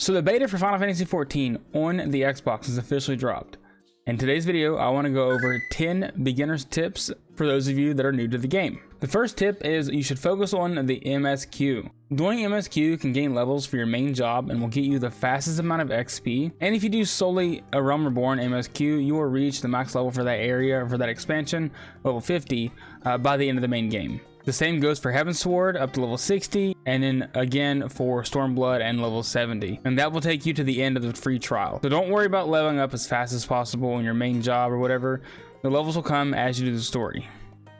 So the beta for Final Fantasy XIV on the Xbox is officially dropped. In today's video, I want to go over 10 beginner's tips for those of you that are new to the game. The first tip is you should focus on the MSQ. Doing MSQ can gain levels for your main job and will get you the fastest amount of XP. And if you do solely a Realm Reborn MSQ, you will reach the max level for that area, for that expansion, level 50, by the end of the main game. The same goes for Heavensward up to level 60, and then again for Stormblood and level 70. And that will take you to the end of the free trial. So don't worry about leveling up as fast as possible in your main job or whatever. The levels will come as you do the story.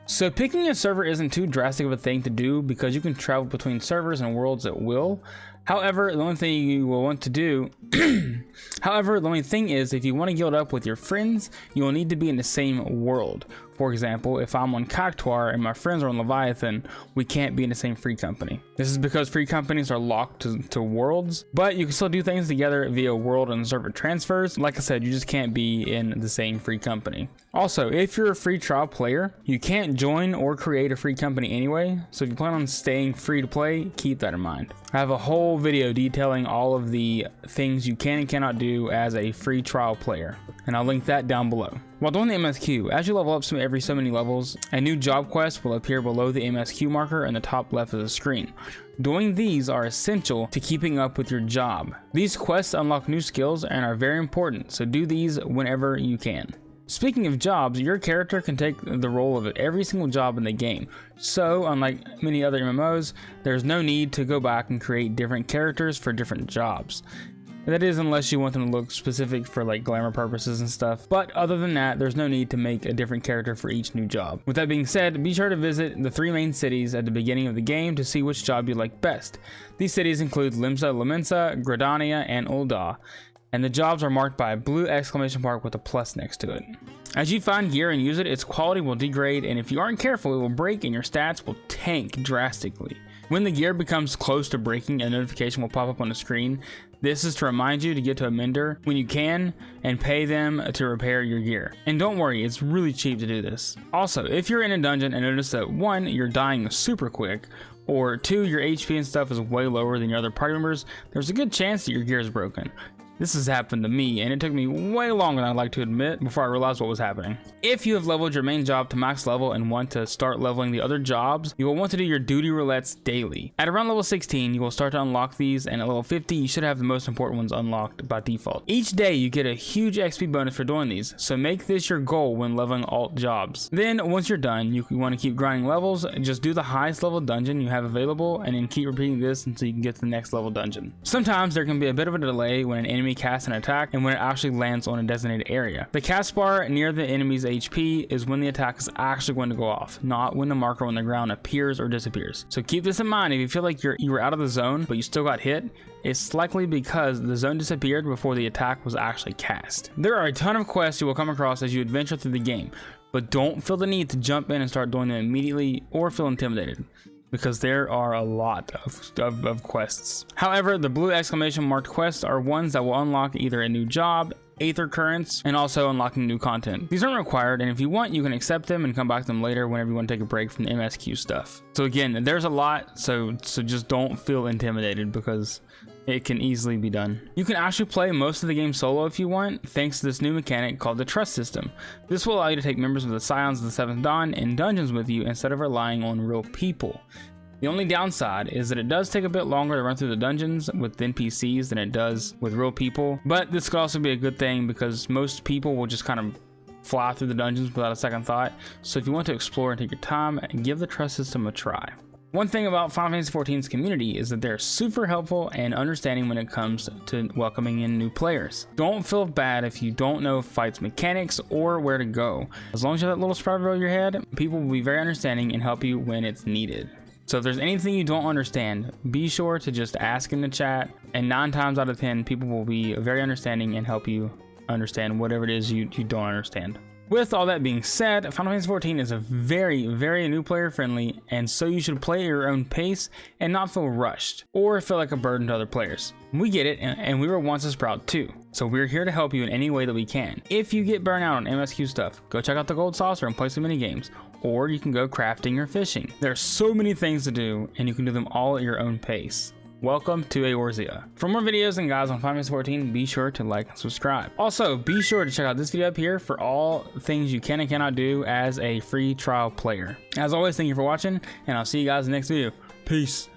So picking a server isn't too drastic of a thing to do because you can travel between servers and worlds at will. However, the only thing you will want to do, however, the only thing is if you want to guild up with your friends, you will need to be in the same world. For example, if I'm on Cactuar and my friends are on Leviathan, we can't be in the same free company. This is because free companies are locked to worlds, but you can still do things together via world and server transfers. Like I said, you just can't be in the same free company. Also, if you're a free trial player, you can't join or create a free company anyway, so if you plan on staying free to play, keep that in mind. I have a whole video detailing all of the things you can and cannot do as a free trial player, and I'll link that down below. While doing the MSQ, as you level up every so many levels, a new job quest will appear below the MSQ marker in the top left of the screen. Doing these are essential to keeping up with your job. These quests unlock new skills and are very important, so do these whenever you can. Speaking of jobs, your character can take the role of every single job in the game. So, unlike many other MMOs, there's no need to go back and create different characters for different jobs. That is, unless you want them to look specific for like glamour purposes and stuff. But other than that, there's no need to make a different character for each new job. With that being said, be sure to visit the 3 main cities at the beginning of the game to see which job you like best. These cities include Limsa, Lamensa, Gridania, and Ul'dah. And the jobs are marked by a blue exclamation mark with a plus next to it. As you find gear and use it, its quality will degrade, and if you aren't careful, it will break and your stats will tank drastically. When the gear becomes close to breaking, a notification will pop up on the screen. This is to remind you to get to a mender when you can and pay them to repair your gear. And don't worry, it's really cheap to do this. Also, if you're in a dungeon and notice that 1, you're dying super quick, or 2, your HP and stuff is way lower than your other party members, there's a good chance that your gear is broken. This has happened to me, and it took me way longer than I'd like to admit before I realized what was happening. If you have leveled your main job to max level and want to start leveling the other jobs, you will want to do your duty roulettes daily. At around level 16, you will start to unlock these, and at level 50, you should have the most important ones unlocked by default. Each day, you get a huge XP bonus for doing these, so make this your goal when leveling alt jobs. Then, once you're done, you want to keep grinding levels, just do the highest level dungeon you have available, and then keep repeating this until you can get to the next level dungeon. Sometimes there can be a bit of a delay when an enemy casts an attack and when it actually lands on a designated area. The cast bar near the enemy's HP is when the attack is actually going to go off, not when the marker on the ground appears or disappears. So keep this in mind. If you feel like you were out of the zone but you still got hit, it's likely because the zone disappeared before the attack was actually cast. There are a ton of quests you will come across as you adventure through the game, but don't feel the need to jump in and start doing them immediately or feel intimidated, because there are a lot of quests. However, the blue exclamation marked quests are ones that will unlock either a new job, Aether Currents, and also unlocking new content. These aren't required, and if you want, you can accept them and come back to them later whenever you want to take a break from the MSQ stuff. So again, there's a lot, so just don't feel intimidated because it can easily be done. You can actually play most of the game solo if you want, thanks to this new mechanic called the Trust System. This will allow you to take members of the Scions of the Seventh Dawn in dungeons with you instead of relying on real people. The only downside is that it does take a bit longer to run through the dungeons with NPCs than it does with real people, but this could also be a good thing because most people will just kind of fly through the dungeons without a second thought. So if you want to explore and take your time, give the Trust System a try. One thing about Final Fantasy XIV's community is that they're super helpful and understanding when it comes to welcoming in new players. Don't feel bad if you don't know fight's mechanics or where to go. As long as you have that little sprout over your head, people will be very understanding and help you when it's needed. So if there's anything you don't understand, be sure to just ask in the chat, and 9 times out of 10, people will be very understanding and help you understand whatever it is you don't understand. With all that being said, Final Fantasy XIV is a very new player friendly, and so you should play at your own pace and not feel rushed or feel like a burden to other players. We get it, and we were once a Sprout too, so we're here to help you in any way that we can. If you get burnt out on MSQ stuff, go check out the Gold Saucer and play some mini games, or you can go crafting or fishing. There are so many things to do, and you can do them all at your own pace. welcome to Eorzea. For more videos and guides on Final Fantasy 14, be sure to like and subscribe. Also, be sure to check out this video up here for all things you can and cannot do as a free trial player. As always, thank you for watching, and I'll see you guys in the next video. Peace.